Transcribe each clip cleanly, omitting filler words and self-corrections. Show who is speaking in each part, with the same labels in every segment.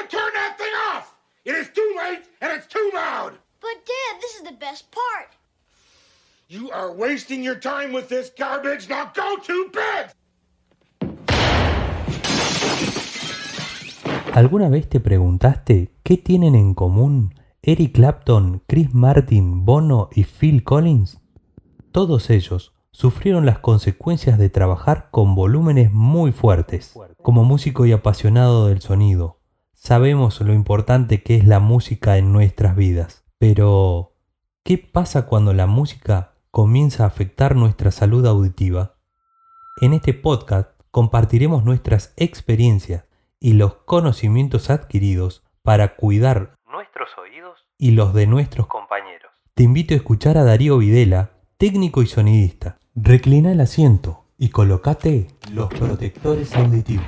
Speaker 1: to turn that thing off! It is too late and it's too loud!
Speaker 2: But Dad, this is the best part.
Speaker 1: You are wasting your time with this garbage. Now go to bed!
Speaker 3: ¿Alguna vez te preguntaste qué tienen en común Eric Clapton, Chris Martin, Bono y Phil Collins? Todos ellos sufrieron las consecuencias de trabajar con volúmenes muy fuertes. Como músico y apasionado del sonido, sabemos lo importante que es la música en nuestras vidas. Pero, ¿qué pasa cuando la música comienza a afectar nuestra salud auditiva? En este podcast compartiremos nuestras experiencias y los conocimientos adquiridos para cuidar nuestros oídos y los de nuestros compañeros. Te invito a escuchar a Darío Videla, técnico y sonidista. Reclina el asiento y colócate los protectores auditivos.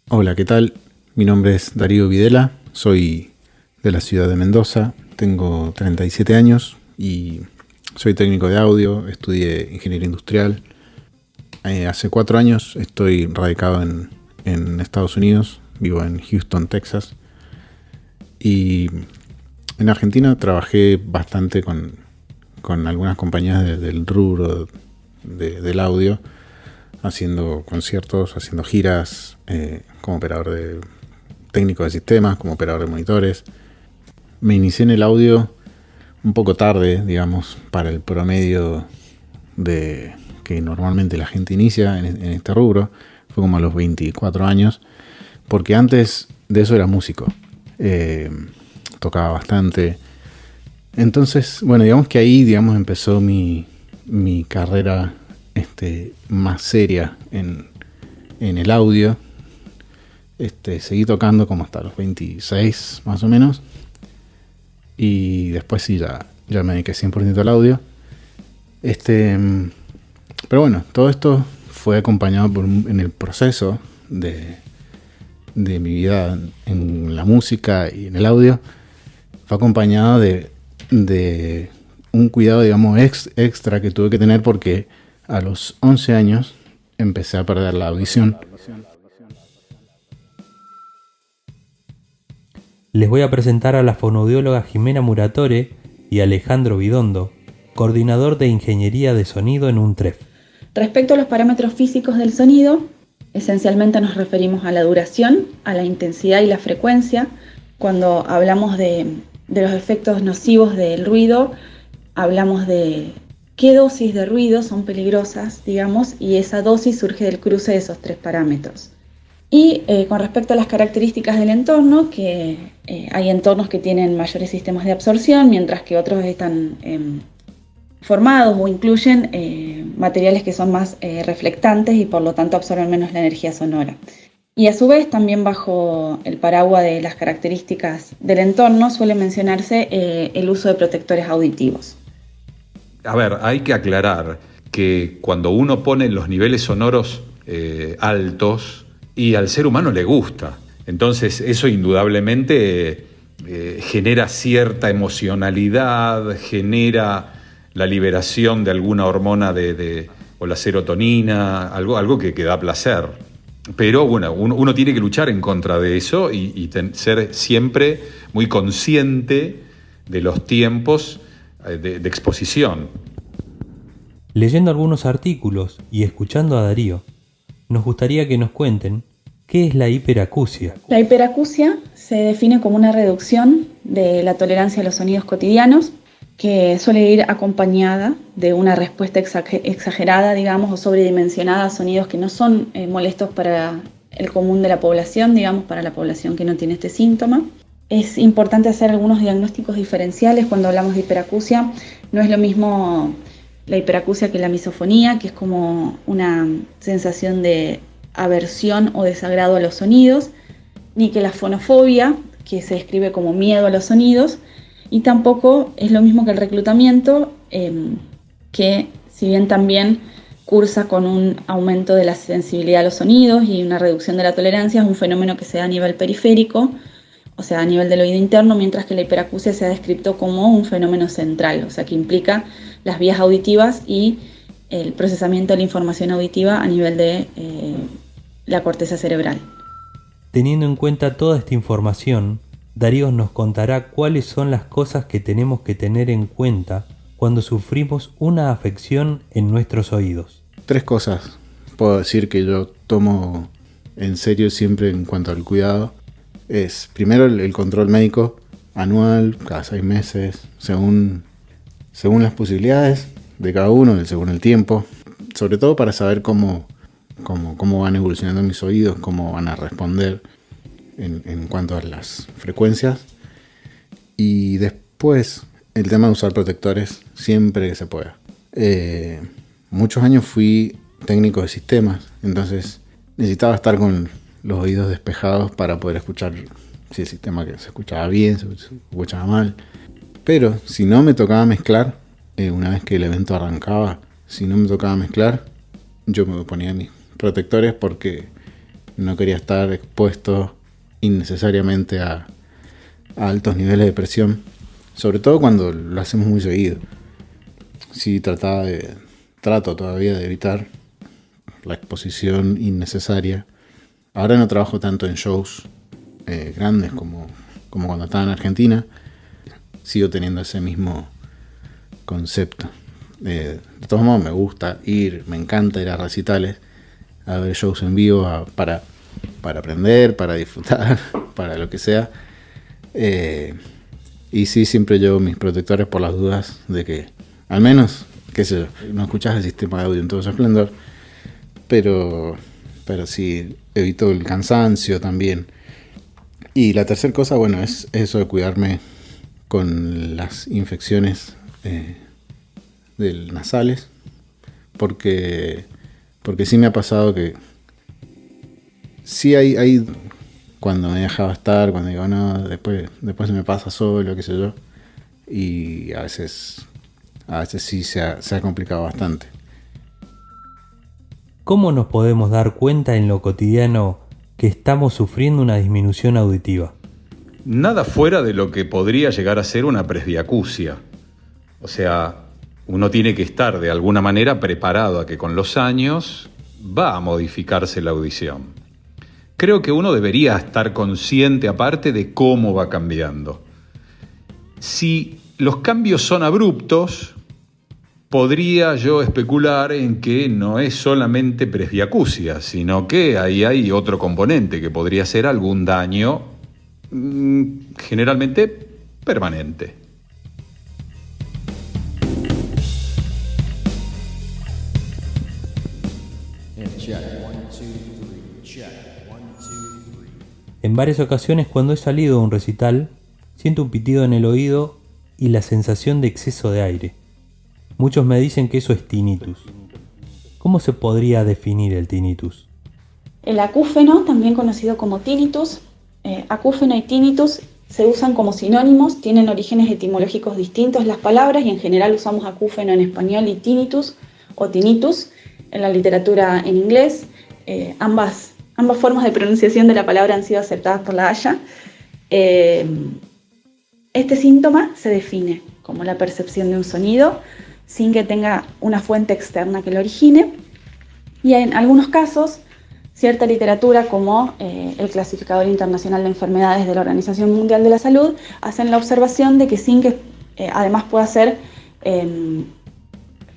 Speaker 4: Hola, ¿qué tal? Mi nombre es Darío Videla, soy de la ciudad de Mendoza, tengo 37 años y soy técnico de audio, estudié ingeniería industrial. Hace 4 años estoy radicado en Estados Unidos, vivo en Houston, Texas. Y en Argentina trabajé bastante con algunas compañías del rubro del audio, haciendo conciertos, haciendo giras, como operador técnico de sistemas, como operador de monitores. Me inicié en el audio un poco tarde, digamos, para el promedio de que normalmente la gente inicia en este rubro. Fue como a los 24 años, porque antes de eso era músico. Tocaba bastante. Entonces, bueno, digamos que ahí empezó mi carrera más seria en el audio. Seguí tocando como hasta los 26 más o menos, y después sí ya me dediqué 100% al audio. Pero bueno, todo esto fue acompañado en el proceso de mi vida en la música y en el audio, fue acompañado de un cuidado, digamos, extra que tuve que tener, porque a los 11 años empecé a perder la audición.
Speaker 3: Les voy a presentar a la fonoaudióloga Jimena Muratore y Alejandro Vidondo, coordinador de Ingeniería de Sonido en UNTREF.
Speaker 5: Respecto a los parámetros físicos del sonido, esencialmente nos referimos a la duración, a la intensidad y la frecuencia. Cuando hablamos de los efectos nocivos del ruido, hablamos de qué dosis de ruido son peligrosas, digamos, y esa dosis surge del cruce de esos 3 parámetros. Y con respecto a las características del entorno, que hay entornos que tienen mayores sistemas de absorción, mientras que otros están formados o incluyen materiales que son más reflectantes y por lo tanto absorben menos la energía sonora. Y a su vez, también bajo el paraguas de las características del entorno, suele mencionarse el uso de protectores auditivos.
Speaker 6: A ver, hay que aclarar que cuando uno pone los niveles sonoros altos, y al ser humano le gusta, entonces eso indudablemente genera cierta emocionalidad, genera la liberación de alguna hormona o la serotonina, algo que da placer. Pero bueno, uno tiene que luchar en contra de eso y ser siempre muy consciente de los tiempos de exposición.
Speaker 3: Leyendo algunos artículos y escuchando a Darío, nos gustaría que nos cuenten qué es la hiperacusia.
Speaker 5: La hiperacusia se define como una reducción de la tolerancia a los sonidos cotidianos, que suele ir acompañada de una respuesta exagerada, digamos, o sobredimensionada a sonidos que no son molestos para el común de la población, digamos, para la población que no tiene este síntoma. Es importante hacer algunos diagnósticos diferenciales cuando hablamos de hiperacusia. No es lo mismo la hiperacusia que la misofonía, que es como una sensación de aversión o desagrado a los sonidos, ni que la fonofobia, que se describe como miedo a los sonidos, y tampoco es lo mismo que el reclutamiento, que si bien también cursa con un aumento de la sensibilidad a los sonidos y una reducción de la tolerancia. Es un fenómeno que se da a nivel periférico, o sea, a nivel del oído interno, mientras que la hiperacusia se ha descrito como un fenómeno central, o sea, que implica las vías auditivas y el procesamiento de la información auditiva a nivel de la corteza cerebral.
Speaker 3: Teniendo en cuenta toda esta información, Darío nos contará cuáles son las cosas que tenemos que tener en cuenta cuando sufrimos una afección en nuestros oídos.
Speaker 4: 3 cosas puedo decir que yo tomo en serio siempre en cuanto al cuidado. Es primero el control médico anual, cada 6 meses, según las posibilidades de cada uno, según el tiempo, sobre todo para saber cómo van evolucionando mis oídos, cómo van a responder en cuanto a las frecuencias. Y después el tema de usar protectores siempre que se pueda. Muchos años fui técnico de sistemas, entonces necesitaba estar con los oídos despejados para poder escuchar si el sistema que se escuchaba bien, se escuchaba mal. Pero si no me tocaba mezclar, una vez que el evento arrancaba, si no me tocaba mezclar, yo me ponía mis protectores porque no quería estar expuesto innecesariamente a altos niveles de presión, sobre todo cuando lo hacemos muy seguido. Sí, trato todavía de evitar la exposición innecesaria. Ahora no trabajo tanto en shows grandes como cuando estaba en Argentina. Sigo teniendo ese mismo concepto. De todos modos me encanta ir a recitales, a ver shows en vivo para aprender, para disfrutar, para lo que sea. Y sí, siempre llevo mis protectores por las dudas de que, al menos, qué sé yo, no escuchas el sistema de audio en todo su esplendor, pero sí evito el cansancio también. Y la tercera cosa, bueno, es eso de cuidarme con las infecciones nasales, porque sí me ha pasado que sí hay cuando me dejaba estar, cuando digo no, después se me pasa solo, qué sé yo, y a veces sí se ha complicado bastante.
Speaker 3: ¿Cómo nos podemos dar cuenta en lo cotidiano que estamos sufriendo una disminución auditiva?
Speaker 6: Nada fuera de lo que podría llegar a ser una presbiacusia. O sea, uno tiene que estar de alguna manera preparado a que con los años va a modificarse la audición. Creo que uno debería estar consciente aparte de cómo va cambiando. Si los cambios son abruptos, podría yo especular en que no es solamente presbiacusia, sino que ahí hay otro componente que podría ser algún daño, generalmente permanente.
Speaker 3: En varias ocasiones cuando he salido de un recital, siento un pitido en el oído y la sensación de exceso de aire. Muchos me dicen que eso es tinnitus. ¿Cómo se podría definir el tinnitus?
Speaker 5: El acúfeno, también conocido como tinnitus, acúfeno y tinnitus se usan como sinónimos, tienen orígenes etimológicos distintos las palabras y en general usamos acúfeno en español y tinnitus o tinnitus en la literatura en inglés. Ambas formas de pronunciación de la palabra han sido aceptadas por la Haya. Este síntoma se define como la percepción de un sonido sin que tenga una fuente externa que lo origine. Y en algunos casos, cierta literatura como el Clasificador Internacional de Enfermedades de la Organización Mundial de la Salud hacen la observación de que sin que además pueda ser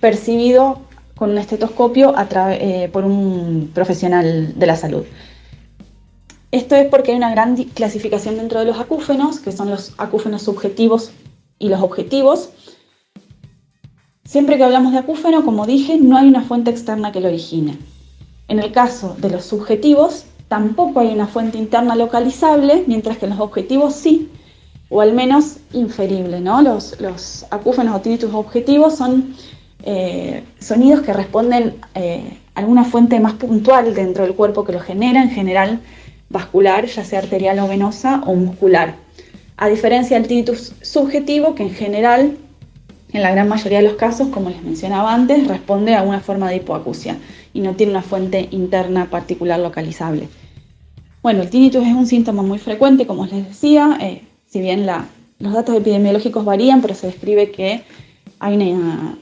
Speaker 5: percibido con un estetoscopio por un profesional de la salud. Esto es porque hay una gran clasificación dentro de los acúfenos, que son los acúfenos subjetivos y los objetivos. Siempre que hablamos de acúfeno, como dije, no hay una fuente externa que lo origine. En el caso de los subjetivos, tampoco hay una fuente interna localizable, mientras que en los objetivos sí, o al menos inferible, ¿no? Los acúfenos o tinnitus objetivos son sonidos que responden a alguna fuente más puntual dentro del cuerpo que lo genera, en general vascular, ya sea arterial o venosa o muscular. A diferencia del tinnitus subjetivo, que en general En la gran mayoría de los casos, como les mencionaba antes, responde a una forma de hipoacusia y no tiene una fuente interna particular localizable. Bueno, el tinnitus es un síntoma muy frecuente, como les decía, si bien los datos epidemiológicos varían, pero se describe que hay una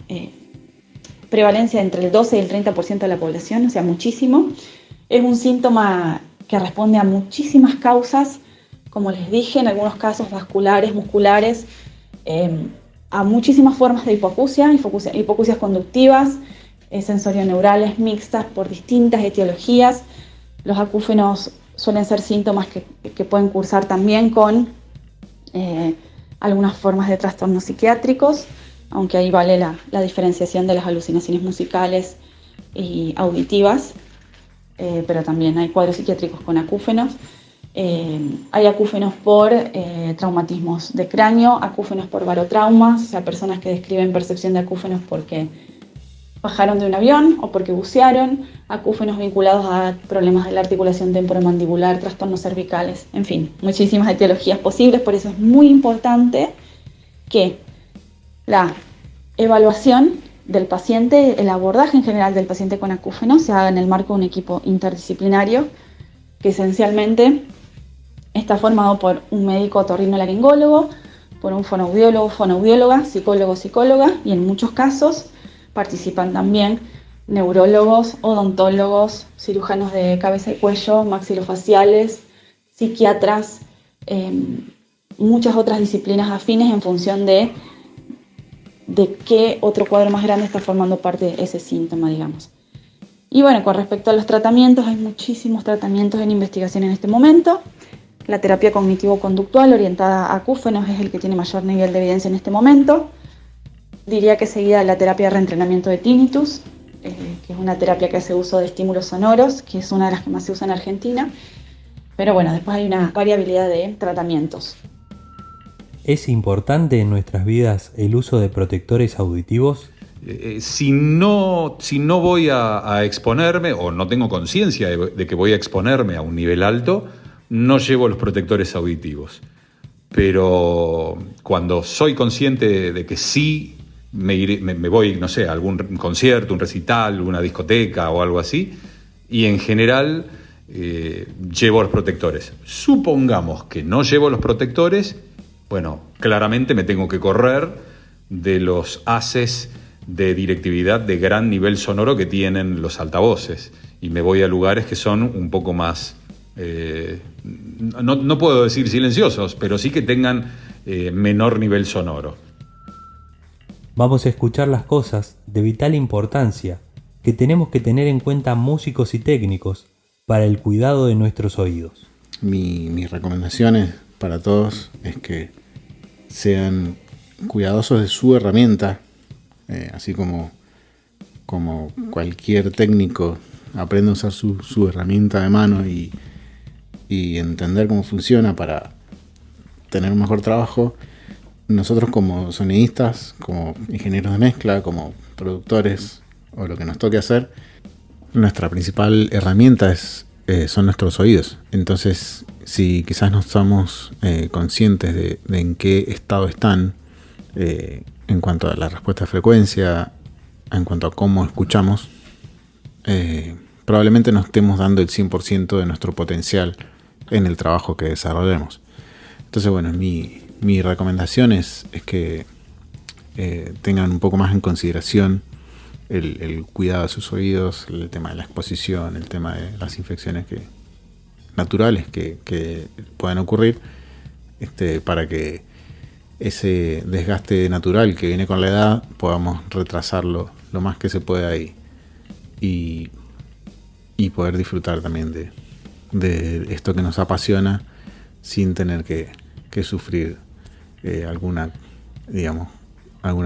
Speaker 5: prevalencia entre el 12 y el 30% de la población, o sea, muchísimo. Es un síntoma que responde a muchísimas causas, como les dije, en algunos casos vasculares, musculares, a muchísimas formas de hipoacusias conductivas, sensorioneurales mixtas por distintas etiologías. Los acúfenos suelen ser síntomas que pueden cursar también con algunas formas de trastornos psiquiátricos, aunque ahí vale la diferenciación de las alucinaciones musicales y auditivas, pero también hay cuadros psiquiátricos con acúfenos. Hay acúfenos por traumatismos de cráneo, acúfenos por barotraumas, o sea, personas que describen percepción de acúfenos porque bajaron de un avión o porque bucearon, acúfenos vinculados a problemas de la articulación temporomandibular, trastornos cervicales, en fin, muchísimas etiologías posibles. Por eso es muy importante que la evaluación del paciente, el abordaje en general del paciente con acúfenos se haga en el marco de un equipo interdisciplinario que esencialmente está formado por un médico otorrinolaringólogo, por un fonoaudiólogo, fonoaudióloga, psicólogo, psicóloga, y en muchos casos participan también neurólogos, odontólogos, cirujanos de cabeza y cuello, maxilofaciales, psiquiatras, muchas otras disciplinas afines en función de qué otro cuadro más grande está formando parte de ese síntoma, digamos. Y bueno, con respecto a los tratamientos, hay muchísimos tratamientos en investigación en este momento. La terapia cognitivo-conductual orientada a acúfenos es el que tiene mayor nivel de evidencia en este momento. Diría que seguida la terapia de reentrenamiento de tinnitus, que es una terapia que hace uso de estímulos sonoros, que es una de las que más se usa en Argentina. Pero bueno, después hay una variabilidad de tratamientos.
Speaker 3: ¿Es importante en nuestras vidas el uso de protectores auditivos?
Speaker 6: Si no voy a exponerme o no tengo conciencia de que voy a exponerme a un nivel alto, no llevo los protectores auditivos. Pero cuando soy consciente de que sí me voy, no sé, a algún concierto, un recital, una discoteca o algo así, y en general llevo los protectores. Supongamos que no llevo los protectores, bueno, claramente me tengo que correr de los haces de directividad de gran nivel sonoro que tienen los altavoces y me voy a lugares que son un poco más, no puedo decir silenciosos, pero sí que tengan menor nivel sonoro.
Speaker 3: Vamos a escuchar las cosas de vital importancia que tenemos que tener en cuenta músicos y técnicos para el cuidado de nuestros oídos.
Speaker 4: Mis recomendaciones para todos es que sean cuidadosos de su herramienta, así como cualquier técnico aprende a usar su herramienta de mano y entender cómo funciona para tener un mejor trabajo. Nosotros como sonidistas, como ingenieros de mezcla, como productores o lo que nos toque hacer, nuestra principal herramienta son nuestros oídos. Entonces, si quizás no estamos conscientes de en qué estado están en cuanto a la respuesta de frecuencia, en cuanto a cómo escuchamos, probablemente no estemos dando el 100% de nuestro potencial en el trabajo que desarrollemos. Entonces, bueno, mi recomendación es que tengan un poco más en consideración el cuidado de sus oídos, el tema de la exposición, el tema de las infecciones naturales que puedan ocurrir, para que ese desgaste natural que viene con la edad podamos retrasarlo lo más que se pueda y poder disfrutar también de esto que nos apasiona sin tener que sufrir alguna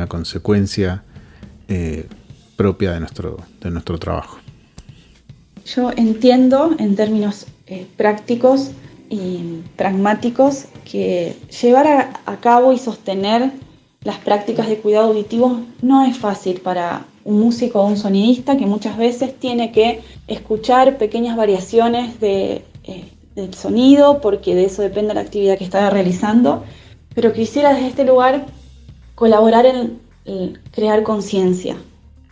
Speaker 4: consecuencia propia de nuestro trabajo.
Speaker 5: Yo entiendo en términos prácticos y pragmáticos que llevar a cabo y sostener las prácticas de cuidado auditivo no es fácil para un músico o un sonidista que muchas veces tiene que escuchar pequeñas variaciones del sonido porque de eso depende la actividad que está realizando, pero quisiera desde este lugar colaborar en crear conciencia.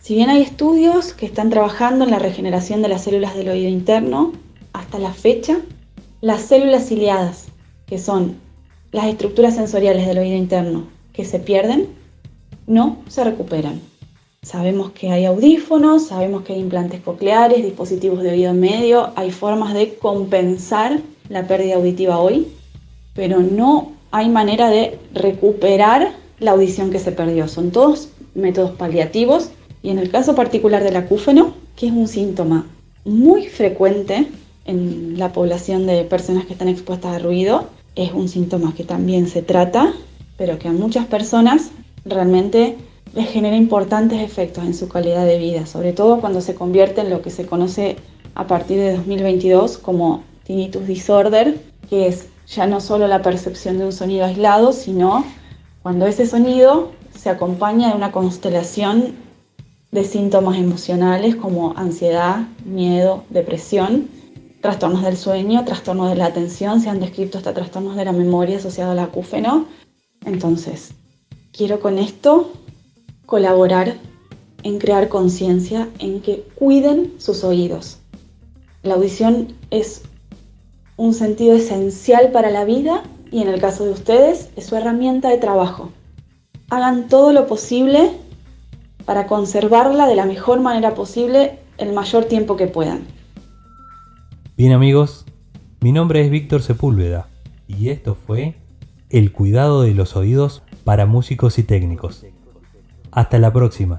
Speaker 5: Si bien hay estudios que están trabajando en la regeneración de las células del oído interno, hasta la fecha, las células ciliadas, que son las estructuras sensoriales del oído interno que se pierden, no se recuperan. Sabemos que hay audífonos, sabemos que hay implantes cocleares, dispositivos de oído medio, hay formas de compensar la pérdida auditiva hoy, pero no hay manera de recuperar la audición que se perdió. Son todos métodos paliativos y en el caso particular del acúfeno, que es un síntoma muy frecuente en la población de personas que están expuestas a ruido, es un síntoma que también se trata, pero que a muchas personas realmente les genera importantes efectos en su calidad de vida, sobre todo cuando se convierte en lo que se conoce a partir de 2022 como tinnitus disorder, que es ya no solo la percepción de un sonido aislado, sino cuando ese sonido se acompaña de una constelación de síntomas emocionales como ansiedad, miedo, depresión, trastornos del sueño, trastornos de la atención, se han descrito hasta trastornos de la memoria asociados al acúfeno. Entonces, quiero con esto colaborar en crear conciencia, en que cuiden sus oídos. La audición es un sentido esencial para la vida y en el caso de ustedes es su herramienta de trabajo. Hagan todo lo posible para conservarla de la mejor manera posible el mayor tiempo que puedan.
Speaker 3: Bien amigos, mi nombre es Víctor Sepúlveda y esto fue El cuidado de los oídos para músicos y técnicos. Hasta la próxima.